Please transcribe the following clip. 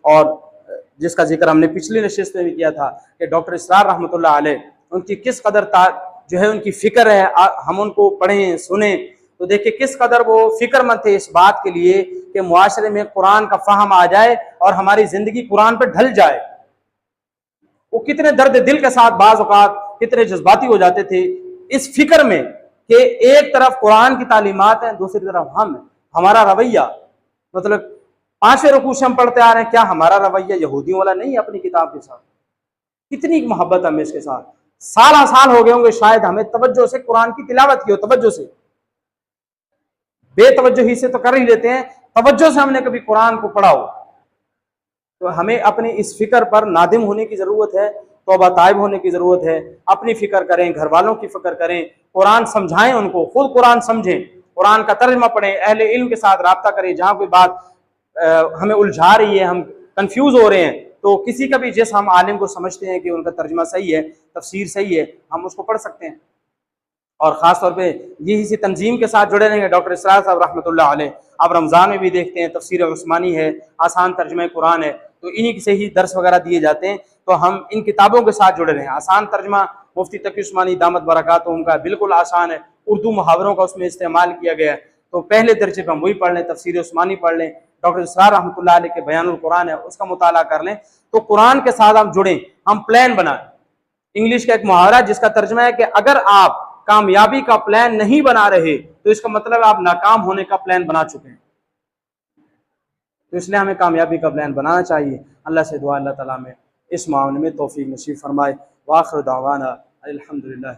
और जिसका जिक्र हमने पिछली नशिस्त में भी किया था कि डॉक्टर इसरार रहमतुल्लाह अलैह, उनकी किस कदर जो है उनकी फ़िक्र है, हम उनको पढ़ें सुने तो देखिए किस कदर वो फ़िक्रमंद थे इस बात के लिए कि मुआशरे में कुरान का फ़हम आ जाए और हमारी ज़िंदगी कुरान पर ढल जाए। वो कितने दर्द दिल के साथ बाज़ औक़ात कितने जज्बाती हो जाते थे इस फिक्र में कि एक तरफ कुरान की तालीमात हैं, दूसरी तरफ हमारा रवैया, मतलब 5वें रुकू से हम पढ़ते आ रहे हैं, क्या हमारा रवैया यहूदियों वाला नहीं है अपनी किताब के साथ? कितनी मोहब्बत हमें इसके साथ, साल साल हो गए होंगे शायद हमें तवज्जो से कुरान की तिलावत की हो, तवज्जो से, बेतवज्जोही से तो कर ही लेते हैं, तवज्जो से हमने कभी कुरान को पढ़ा हो। तो हमें अपनी इस फिक्र पर नादिम होने की ज़रूरत है, तौबा ताइब होने की ज़रूरत है। अपनी फ़िक्र करें, घर वालों की फ़िक्र करें, कुरान समझाएं उनको, खुद कुरान समझें, कुरान का तर्जमा पढ़ें, अहले इल्म के साथ रब्ता करें। जहाँ कोई बात हमें उलझा रही है, हम कंफ्यूज हो रहे हैं, तो किसी का भी जिस हम आलिम को समझते हैं कि उनका तर्जमा सही है, तफसीर सही है, हम उसको पढ़ सकते हैं। और ख़ास तौर पे यही सी तंजीम के साथ जुड़े रहेंगे डॉक्टर इसरार साहब रहमतुल्लाह अलैह। आप रमज़ान में भी देखते हैं तफसीर उस्मानी है, आसान तर्जमा कुरान है, तो इन्हीं से ही दर्स वगैरह दिए जाते हैं। तो हम इन किताबों के साथ जुड़े रहें। आसान तर्जमा मुफ्ती तकी उस्मानी दामत बरकातुहुम का बिल्कुल आसान है, उर्दू मुहावरों का उसमें इस्तेमाल किया गया है, तो पहले दर्जे पर हम वही पढ़ लें, तफसीर उस्मानी पढ़ लें, डॉक्टर इसरार रहमतुल्लाह अलैह के बयानुल कुरान है उसका मुताला कर लें। तो कुरान के साथ हम जुड़ें, हम प्लान बनाएं। इंग्लिश का एक मुहावरा जिसका तर्जमा है कि अगर आप कामयाबी का प्लान नहीं बना रहे तो इसका मतलब आप नाकाम होने का प्लान बना चुके हैं। तो इसलिए हमें कामयाबी का प्लान बनाना चाहिए। अल्लाह से दुआ अल्लाह ताला में इस मामले में तौफीक नसीब फरमाए। व आखिर दावाना अल्हम्दुलिल्लाह।